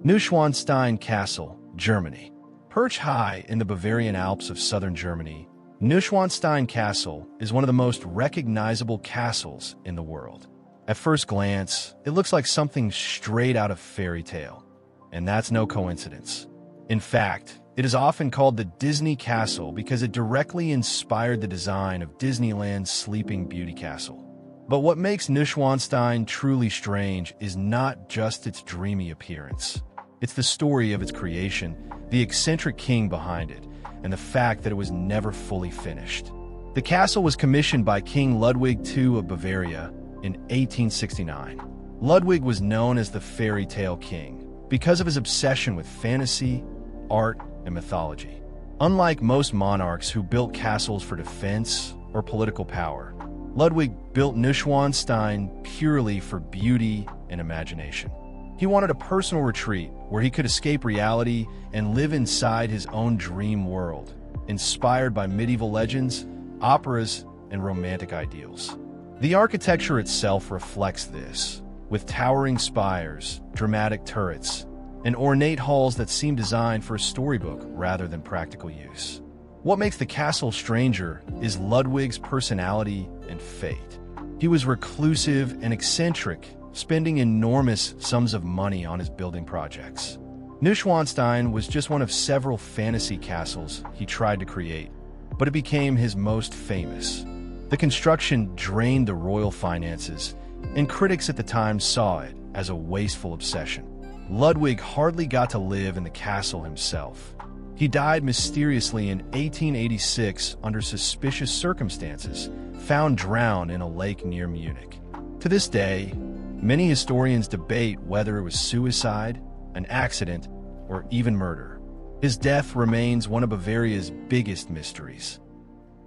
Neuschwanstein Castle, Germany. Perched high in the Bavarian Alps of southern Germany, Neuschwanstein Castle is one of the most recognizable castles in the world. At first glance, it looks like something straight out of fairy tale, and that's no coincidence. In fact, it is often called the Disney Castle because it directly inspired the design of Disneyland's Sleeping Beauty Castle. But what makes Neuschwanstein truly strange is not just its dreamy appearance. It's the story of its creation, the eccentric king behind it, and the fact that it was never fully finished. The castle was commissioned by King Ludwig II of Bavaria in 1869. Ludwig was known as the fairy tale king because of his obsession with fantasy, art, and mythology. Unlike most monarchs who built castles for defense or political power, Ludwig built Neuschwanstein purely for beauty and imagination. He wanted a personal retreat where he could escape reality and live inside his own dream world, inspired by medieval legends, operas, and romantic ideals. The architecture itself reflects this, with towering spires, dramatic turrets, and ornate halls that seem designed for a storybook rather than practical use. What makes the castle stranger is Ludwig's personality and fate. He was reclusive and eccentric, spending enormous sums of money on his building projects. Neuschwanstein was just one of several fantasy castles he tried to create, but it became his most famous. The construction drained the royal finances, and critics at the time saw it as a wasteful obsession. Ludwig hardly got to live in the castle himself. He died mysteriously in 1886 under suspicious circumstances, found drowned in a lake near Munich. To this day, many historians debate whether it was suicide, an accident, or even murder. His death remains one of Bavaria's biggest mysteries.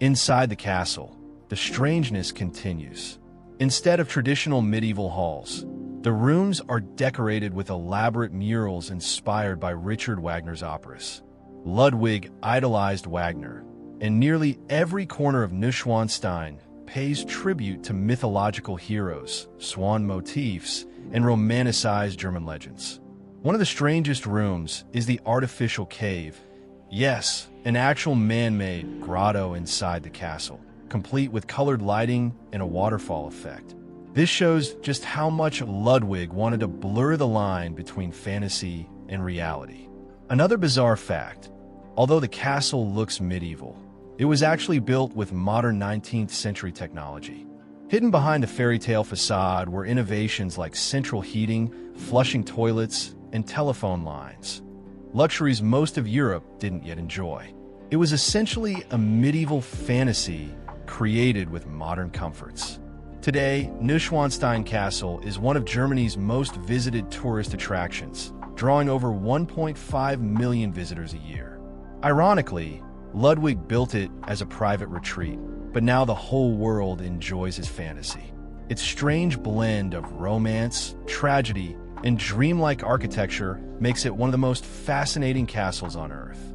Inside the castle, the strangeness continues. Instead of traditional medieval halls, the rooms are decorated with elaborate murals inspired by Richard Wagner's operas. Ludwig idolized Wagner, and nearly every corner of Neuschwanstein pays tribute to mythological heroes, swan motifs, and romanticized German legends. One of the strangest rooms is the artificial cave. Yes, an actual man-made grotto inside the castle, complete with colored lighting and a waterfall effect. This shows just how much Ludwig wanted to blur the line between fantasy and reality. Another bizarre fact, although the castle looks medieval, it was actually built with modern 19th century technology. Hidden behind the fairy tale facade were innovations like central heating, flushing toilets, and telephone lines, luxuries most of Europe didn't yet enjoy. It was essentially a medieval fantasy created with modern comforts. Today, Neuschwanstein Castle is one of Germany's most visited tourist attractions, drawing over 1.5 million visitors a year. Ironically, Ludwig built it as a private retreat, but now the whole world enjoys his fantasy. Its strange blend of romance, tragedy, and dreamlike architecture makes it one of the most fascinating castles on Earth.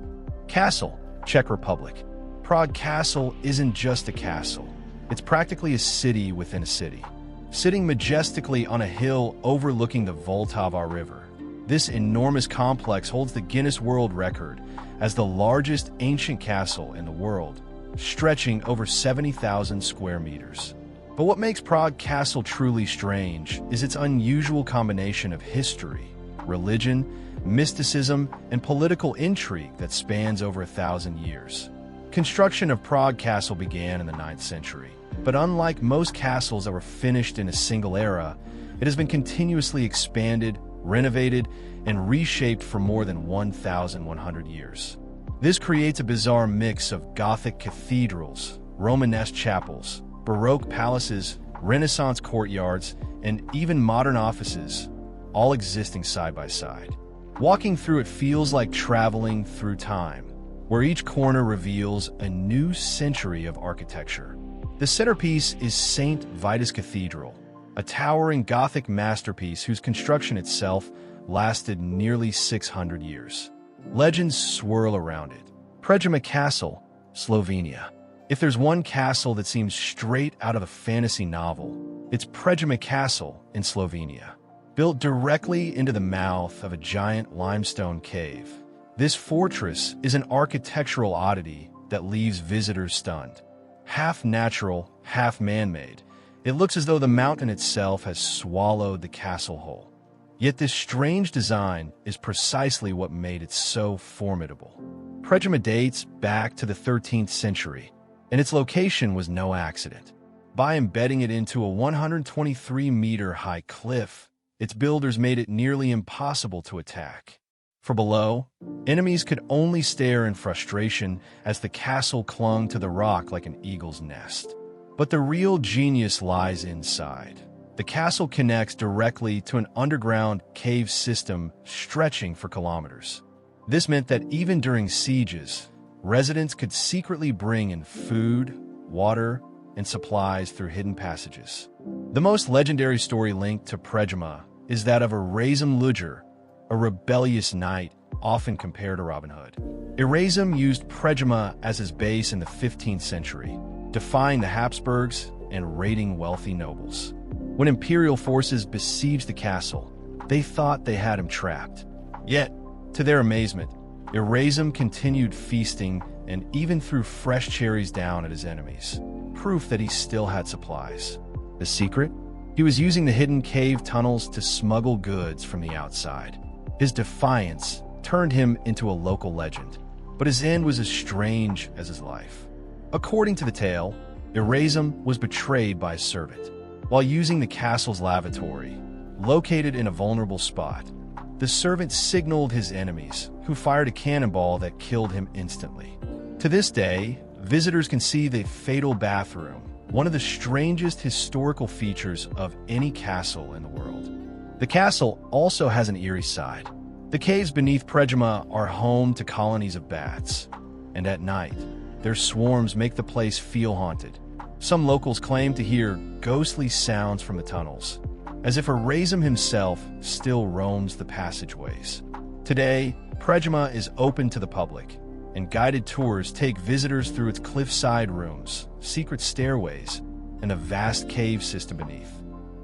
Castle, Czech Republic. Prague Castle isn't just a castle. It's practically a city within a city. Sitting majestically on a hill overlooking the Vltava River, this enormous complex holds the Guinness World Record as the largest ancient castle in the world, stretching over 70,000 square meters. But what makes Prague Castle truly strange is its unusual combination of history, religion, mysticism, and political intrigue that spans over 1,000 years. Construction of Prague Castle began in the 9th century, but unlike most castles that were finished in a single era, it has been continuously expanded, renovated, and reshaped for more than 1,100 years. This creates a bizarre mix of Gothic cathedrals, Romanesque chapels, Baroque palaces, Renaissance courtyards, and even modern offices, all existing side by side. Walking through it feels like traveling through time, where each corner reveals a new century of architecture. The centerpiece is St. Vitus Cathedral, a towering Gothic masterpiece whose construction itself lasted nearly 600 years. Legends swirl around it. Predjama Castle, Slovenia. If there's one castle that seems straight out of a fantasy novel, it's Predjama Castle in Slovenia. Built directly into the mouth of a giant limestone cave, this fortress is an architectural oddity that leaves visitors stunned. Half natural, half man-made, it looks as though the mountain itself has swallowed the castle whole. Yet this strange design is precisely what made it so formidable. Predjama dates back to the 13th century, and its location was no accident. By embedding it into a 123-meter-high cliff, its builders made it nearly impossible to attack. From below, enemies could only stare in frustration as the castle clung to the rock like an eagle's nest. But the real genius lies inside. The castle connects directly to an underground cave system stretching for kilometers. This meant that even during sieges, residents could secretly bring in food, water, and supplies through hidden passages. The most legendary story linked to Predjama is that of Erasm Luger, a rebellious knight often compared to Robin Hood. Erasm used Predjama as his base in the 15th century, defying the Habsburgs and raiding wealthy nobles. When imperial forces besieged the castle, they thought they had him trapped. Yet, to their amazement, Erasm continued feasting and even threw fresh cherries down at his enemies, proof that he still had supplies. The secret? He was using the hidden cave tunnels to smuggle goods from the outside. His defiance turned him into a local legend, but his end was as strange as his life. According to the tale, Erasm was betrayed by a servant. While using the castle's lavatory, located in a vulnerable spot, the servant signaled his enemies, who fired a cannonball that killed him instantly. To this day, visitors can see the fatal bathroom, one of the strangest historical features of any castle in the world. The castle also has an eerie side. The caves beneath Predjama are home to colonies of bats, and at night, their swarms make the place feel haunted. Some locals claim to hear ghostly sounds from the tunnels, as if Erasm himself still roams the passageways. Today, Predjama is open to the public, and guided tours take visitors through its cliffside rooms, secret stairways, and a vast cave system beneath.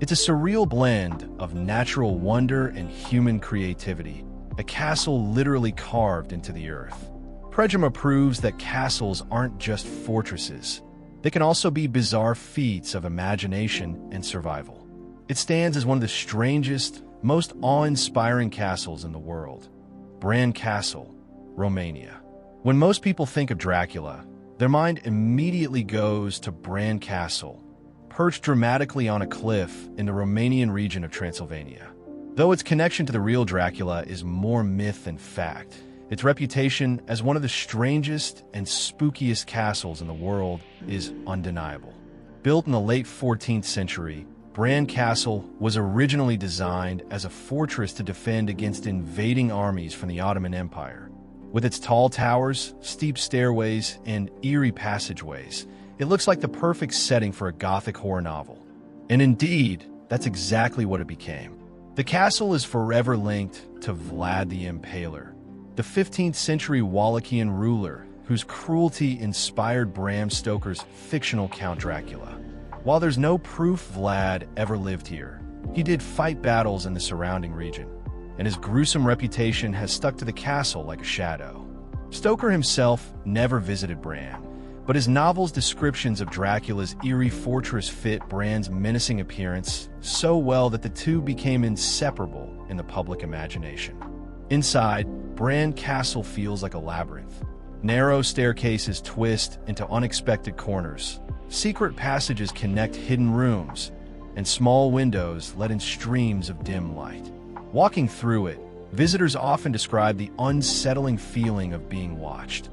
It's a surreal blend of natural wonder and human creativity, a castle literally carved into the earth. Predjama proves that castles aren't just fortresses. They can also be bizarre feats of imagination and survival. It stands as one of the strangest, most awe-inspiring castles in the world. Bran Castle, Romania. When most people think of Dracula, their mind immediately goes to Bran Castle, perched dramatically on a cliff in the Romanian region of Transylvania. Though its connection to the real Dracula is more myth than fact, its reputation as one of the strangest and spookiest castles in the world is undeniable. Built in the late 14th century, Bran Castle was originally designed as a fortress to defend against invading armies from the Ottoman Empire. With its tall towers, steep stairways, and eerie passageways, it looks like the perfect setting for a Gothic horror novel. And indeed, that's exactly what it became. The castle is forever linked to Vlad the Impaler, the 15th century Wallachian ruler whose cruelty inspired Bram Stoker's fictional Count Dracula. While there's no proof Vlad ever lived here, he did fight battles in the surrounding region, and his gruesome reputation has stuck to the castle like a shadow. Stoker himself never visited Bran, but his novel's descriptions of Dracula's eerie fortress fit Bran's menacing appearance so well that the two became inseparable in the public imagination. Inside, Bran Castle feels like a labyrinth. Narrow staircases twist into unexpected corners. Secret passages connect hidden rooms, and small windows let in streams of dim light. Walking through it, visitors often describe the unsettling feeling of being watched,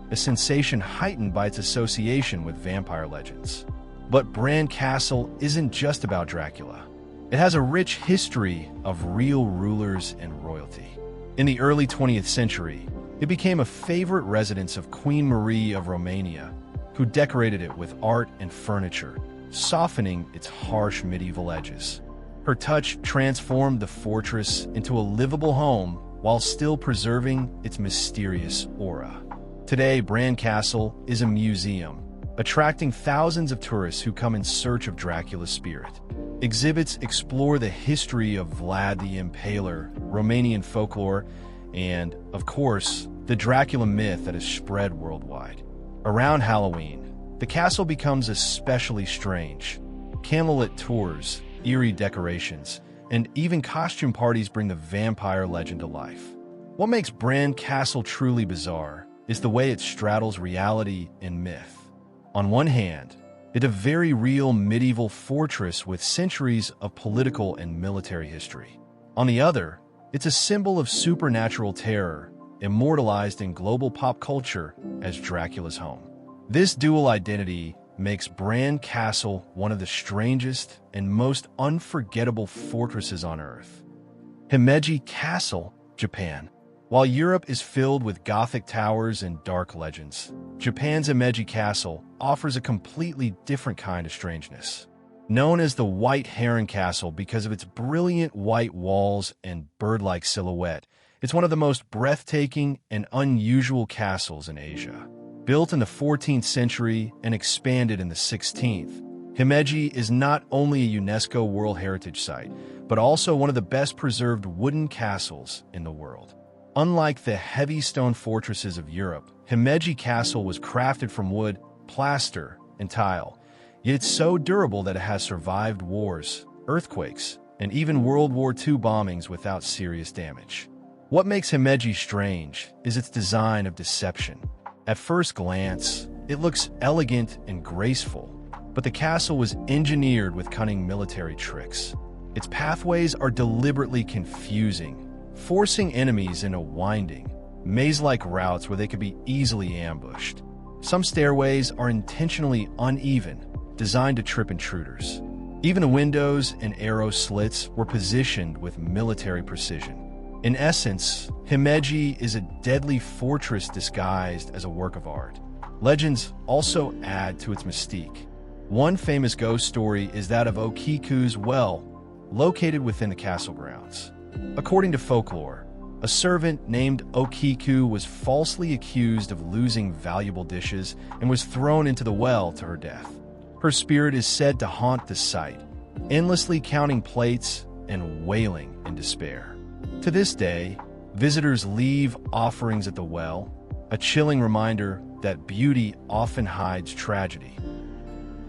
a sensation heightened by its association with vampire legends. But Bran Castle isn't just about Dracula. It has a rich history of real rulers and royalty. In the early 20th century, it became a favorite residence of Queen Marie of Romania, who decorated it with art and furniture, softening its harsh medieval edges. Her touch transformed the fortress into a livable home while still preserving its mysterious aura. Today, Bran Castle is a museum, attracting thousands of tourists who come in search of Dracula's spirit. Exhibits explore the history of Vlad the Impaler, Romanian folklore, and, of course, the Dracula myth that is spread worldwide. Around Halloween, the castle becomes especially strange. Candlelit tours, eerie decorations, and even costume parties bring the vampire legend to life. What makes Bran Castle truly bizarre is the way it straddles reality and myth. On one hand, it's a very real medieval fortress with centuries of political and military history. On the other, it's a symbol of supernatural terror, immortalized in global pop culture as Dracula's home. This dual identity makes Bran Castle one of the strangest and most unforgettable fortresses on Earth. Himeji Castle, Japan. While Europe is filled with Gothic towers and dark legends, Japan's Himeji Castle offers a completely different kind of strangeness. Known as the White Heron Castle because of its brilliant white walls and bird-like silhouette, it's one of the most breathtaking and unusual castles in Asia. Built in the 14th century and expanded in the 16th, Himeji is not only a UNESCO World Heritage Site, but also one of the best-preserved wooden castles in the world. Unlike the heavy stone fortresses of Europe, Himeji Castle was crafted from wood, plaster, and tile, yet it's so durable that it has survived wars, earthquakes, and even World War II bombings without serious damage. What makes Himeji strange is its design of deception. At first glance, it looks elegant and graceful, but the castle was engineered with cunning military tricks. Its pathways are deliberately confusing, forcing enemies into winding, maze-like routes where they could be easily ambushed. Some stairways are intentionally uneven, designed to trip intruders. Even the windows and arrow slits were positioned with military precision. In essence, Himeji is a deadly fortress disguised as a work of art. Legends also add to its mystique. One famous ghost story is that of Okiku's well, located within the castle grounds. According to folklore, a servant named Okiku was falsely accused of losing valuable dishes and was thrown into the well to her death. Her spirit is said to haunt the site, endlessly counting plates and wailing in despair. To this day, visitors leave offerings at the well, a chilling reminder that beauty often hides tragedy.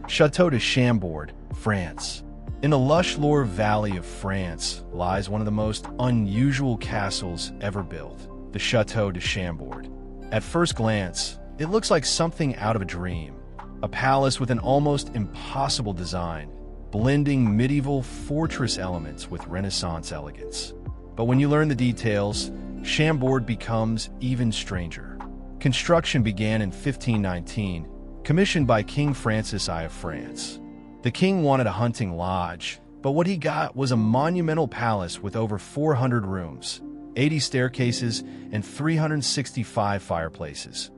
Château de Chambord, France. In the lush Loire Valley of France lies one of the most unusual castles ever built, the Château de Chambord. At first glance, it looks like something out of a dream, a palace with an almost impossible design, blending medieval fortress elements with Renaissance elegance. But when you learn the details, Chambord becomes even stranger. Construction began in 1519, commissioned by King Francis I of France. The king wanted a hunting lodge, but what he got was a monumental palace with over 400 rooms, 80 staircases, and 365 fireplaces,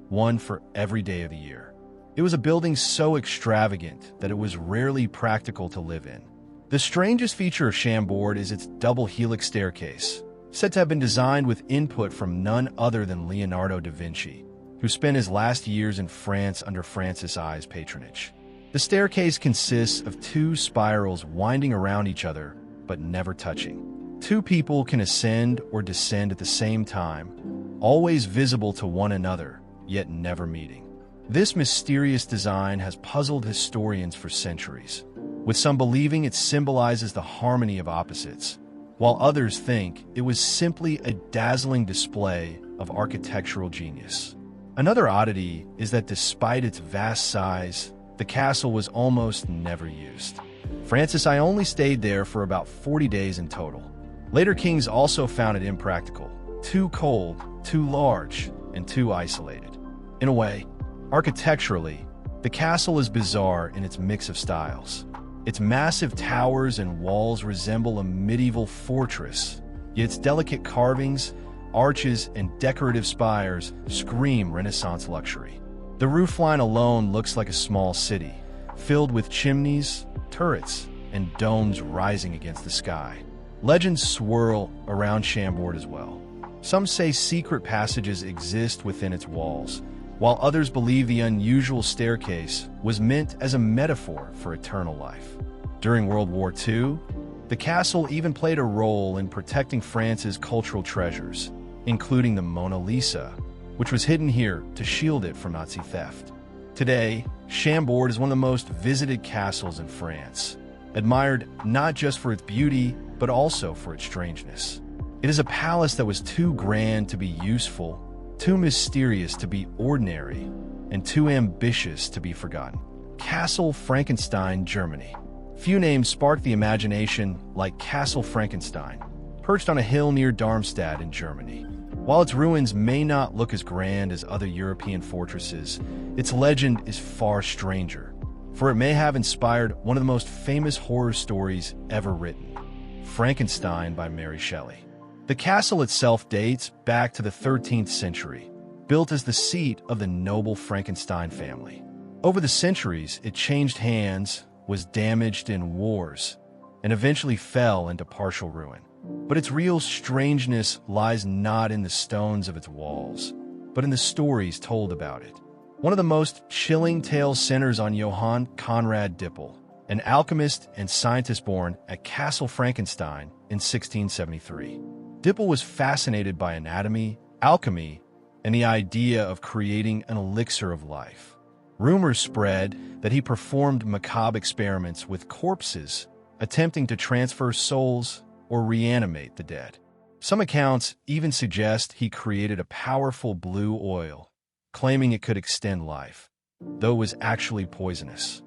one for every day of the year. It was a building so extravagant that it was rarely practical to live in. The strangest feature of Chambord is its double helix staircase, said to have been designed with input from none other than Leonardo da Vinci, who spent his last years in France under Francis I's patronage. The staircase consists of two spirals winding around each other, but never touching. Two people can ascend or descend at the same time, always visible to one another, yet never meeting. This mysterious design has puzzled historians for centuries, with some believing it symbolizes the harmony of opposites, while others think it was simply a dazzling display of architectural genius. Another oddity is that despite its vast size, the castle was almost never used. Francis I only stayed there for about 40 days in total. Later kings also found it impractical, too cold, too large, and too isolated. In a way, architecturally, the castle is bizarre in its mix of styles. Its massive towers and walls resemble a medieval fortress, yet its delicate carvings, arches, and decorative spires scream Renaissance luxury. The roofline alone looks like a small city, filled with chimneys, turrets, and domes rising against the sky. Legends swirl around Chambord as well. Some say secret passages exist within its walls, while others believe the unusual staircase was meant as a metaphor for eternal life. During World War II, the castle even played a role in protecting France's cultural treasures, including the Mona Lisa, which was hidden here to shield it from Nazi theft. Today, Chambord is one of the most visited castles in France, admired not just for its beauty, but also for its strangeness. It is a palace that was too grand to be useful, too mysterious to be ordinary, and too ambitious to be forgotten. Castle Frankenstein, Germany. Few names spark the imagination like Castle Frankenstein, perched on a hill near Darmstadt in Germany. While its ruins may not look as grand as other European fortresses, its legend is far stranger, for it may have inspired one of the most famous horror stories ever written, Frankenstein by Mary Shelley. The castle itself dates back to the 13th century, built as the seat of the noble Frankenstein family. Over the centuries, it changed hands, was damaged in wars, and eventually fell into partial ruin. But its real strangeness lies not in the stones of its walls, but in the stories told about it. One of the most chilling tales centers on Johann Conrad Dippel, an alchemist and scientist born at Castle Frankenstein in 1673. Dippel was fascinated by anatomy, alchemy, and the idea of creating an elixir of life. Rumors spread that he performed macabre experiments with corpses, attempting to transfer souls or reanimate the dead. Some accounts even suggest he created a powerful blue oil, claiming it could extend life, though it was actually poisonous.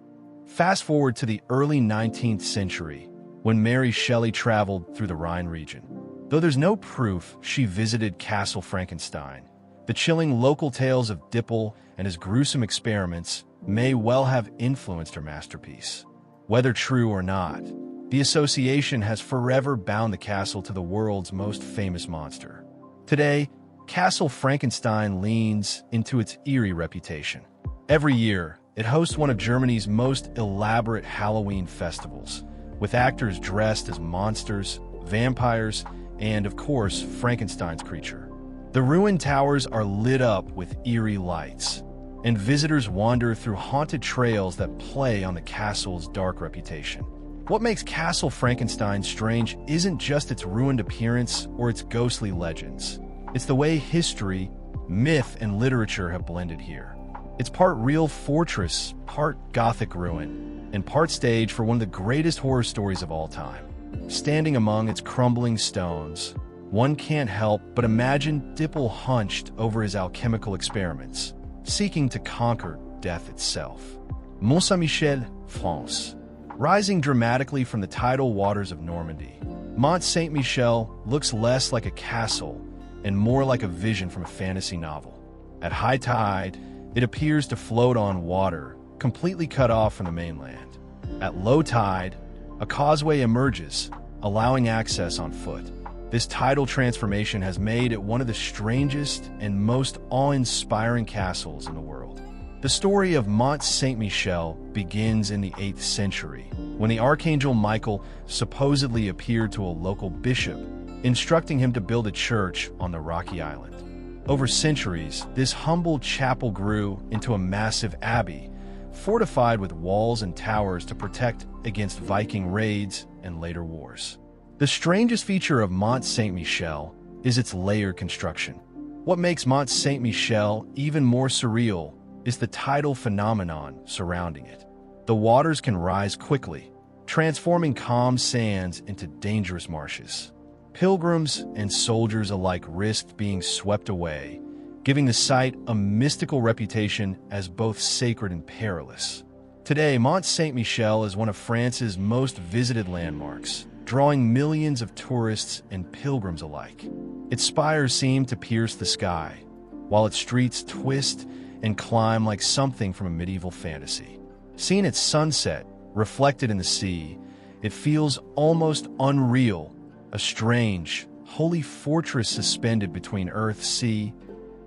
Fast forward to the early 19th century, when Mary Shelley traveled through the Rhine region. Though there's no proof she visited Castle Frankenstein, the chilling local tales of Dippel and his gruesome experiments may well have influenced her masterpiece. Whether true or not, the association has forever bound the castle to the world's most famous monster. Today, Castle Frankenstein leans into its eerie reputation. Every year, it hosts one of Germany's most elaborate Halloween festivals, with actors dressed as monsters, vampires, and, of course, Frankenstein's creature. The ruined towers are lit up with eerie lights, and visitors wander through haunted trails that play on the castle's dark reputation. What makes Castle Frankenstein strange isn't just its ruined appearance or its ghostly legends. It's the way history, myth, and literature have blended here. It's part real fortress, part Gothic ruin, and part stage for one of the greatest horror stories of all time. Standing among its crumbling stones, one can't help but imagine Dippel hunched over his alchemical experiments, seeking to conquer death itself. Mont Saint-Michel, France. Rising dramatically from the tidal waters of Normandy, Mont Saint-Michel looks less like a castle and more like a vision from a fantasy novel. At high tide, it appears to float on water, completely cut off from the mainland. At low tide, a causeway emerges, allowing access on foot. This tidal transformation has made it one of the strangest and most awe-inspiring castles in the world. The story of Mont Saint-Michel begins in the 8th century, when the Archangel Michael supposedly appeared to a local bishop, instructing him to build a church on the rocky island. Over centuries, this humble chapel grew into a massive abbey, fortified with walls and towers to protect against Viking raids and later wars. The strangest feature of Mont Saint-Michel is its layered construction. What makes Mont Saint-Michel even more surreal is the tidal phenomenon surrounding it. The waters can rise quickly, transforming calm sands into dangerous marshes. Pilgrims and soldiers alike risked being swept away, giving the site a mystical reputation as both sacred and perilous. Today, Mont Saint-Michel is one of France's most visited landmarks, drawing millions of tourists and pilgrims alike. Its spires seem to pierce the sky, while its streets twist and climb like something from a medieval fantasy. Seen at sunset, reflected in the sea, it feels almost unreal, a strange, holy fortress suspended between earth, sea,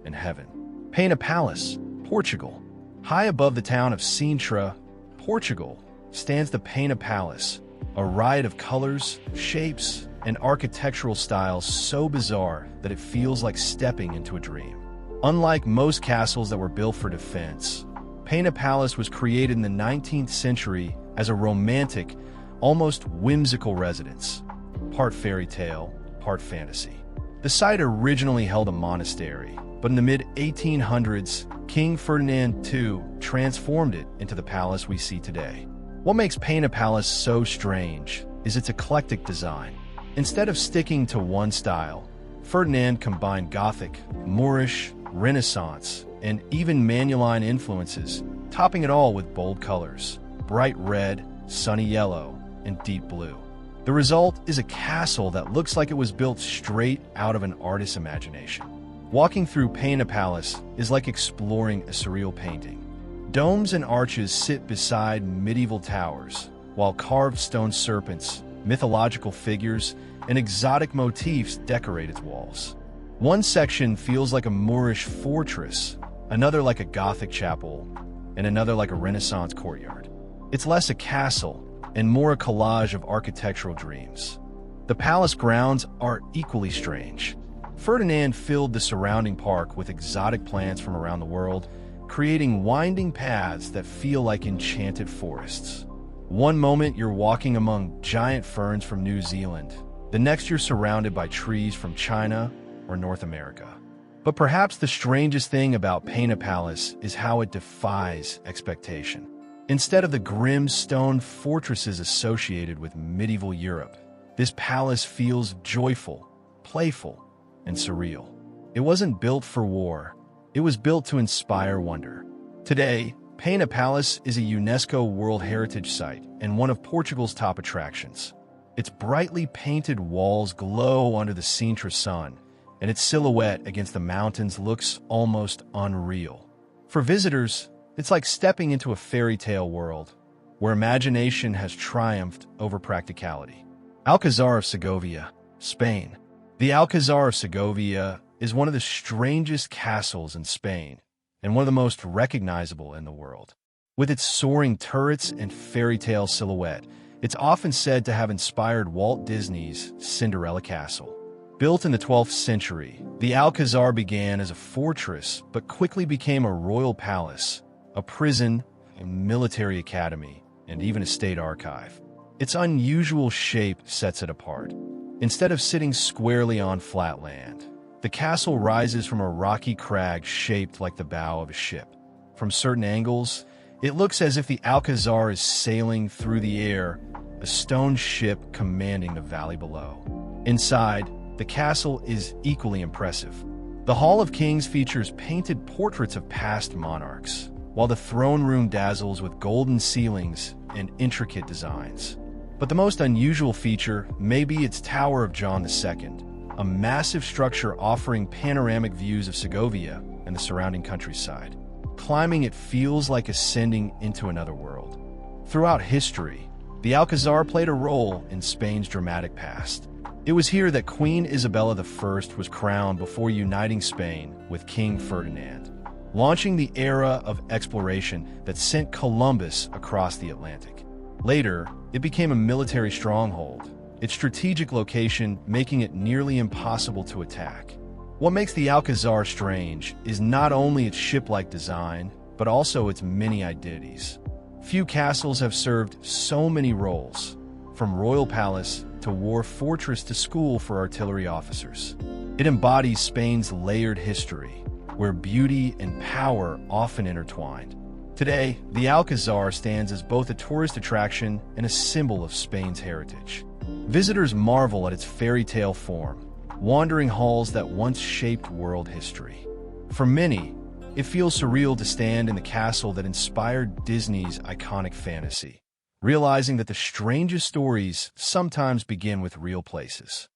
and heaven. Peina Palace, Portugal. High above the town of Sintra, Portugal, stands the Peina Palace, a riot of colors, shapes, and architectural styles so bizarre that it feels like stepping into a dream. Unlike most castles that were built for defense, Peina Palace was created in the 19th century as a romantic, almost whimsical residence, part fairy tale, part fantasy. The site originally held a monastery, but in the mid-1800s, King Ferdinand II transformed it into the palace we see today. What makes Peina Palace so strange is its eclectic design. Instead of sticking to one style, Ferdinand combined Gothic, Moorish, Renaissance, and even Manueline influences, topping it all with bold colors, bright red, sunny yellow, and deep blue. The result is a castle that looks like it was built straight out of an artist's imagination. Walking through Peina Palace is like exploring a surreal painting. Domes and arches sit beside medieval towers, while carved stone serpents, mythological figures, and exotic motifs decorate its walls. One section feels like a Moorish fortress, another like a Gothic chapel, and another like a Renaissance courtyard. It's less a castle and more a collage of architectural dreams. The palace grounds are equally strange. Ferdinand filled the surrounding park with exotic plants from around the world, creating winding paths that feel like enchanted forests. One moment you're walking among giant ferns from New Zealand, the next you're surrounded by trees from China or North America. But perhaps the strangest thing about Peina Palace is how it defies expectation. Instead of the grim stone fortresses associated with medieval Europe, this palace feels joyful, playful, and surreal. It wasn't built for war, it was built to inspire wonder. Today, Peina Palace is a UNESCO World Heritage Site and one of Portugal's top attractions. Its brightly painted walls glow under the Sintra sun, and its silhouette against the mountains looks almost unreal. For visitors, it's like stepping into a fairy tale world, where imagination has triumphed over practicality. Alcazar of Segovia, Spain. The Alcazar of Segovia is one of the strangest castles in Spain, and one of the most recognizable in the world. With its soaring turrets and fairy tale silhouette, it's often said to have inspired Walt Disney's Cinderella Castle. Built in the 12th century, the Alcazar began as a fortress but quickly became a royal palace, a prison, a military academy, and even a state archive. Its unusual shape sets it apart. Instead of sitting squarely on flat land, the castle rises from a rocky crag shaped like the bow of a ship. From certain angles, it looks as if the Alcazar is sailing through the air, a stone ship commanding the valley below. Inside, the castle is equally impressive. The Hall of Kings features painted portraits of past monarchs, while the throne room dazzles with golden ceilings and intricate designs. But the most unusual feature may be its Tower of John II, a massive structure offering panoramic views of Segovia and the surrounding countryside. Climbing it feels like ascending into another world. Throughout history, the Alcazar played a role in Spain's dramatic past. It was here that Queen Isabella I was crowned before uniting Spain with King Ferdinand, launching the era of exploration that sent Columbus across the Atlantic. Later, it became a military stronghold, its strategic location making it nearly impossible to attack. What makes the Alcazar strange is not only its ship-like design, but also its many identities. Few castles have served so many roles, from royal palace to war fortress to school for artillery officers. It embodies Spain's layered history, where beauty and power often intertwined. Today, the Alcazar stands as both a tourist attraction and a symbol of Spain's heritage. Visitors marvel at its fairy tale form, wandering halls that once shaped world history. For many, it feels surreal to stand in the castle that inspired Disney's iconic fantasy, realizing that the strangest stories sometimes begin with real places.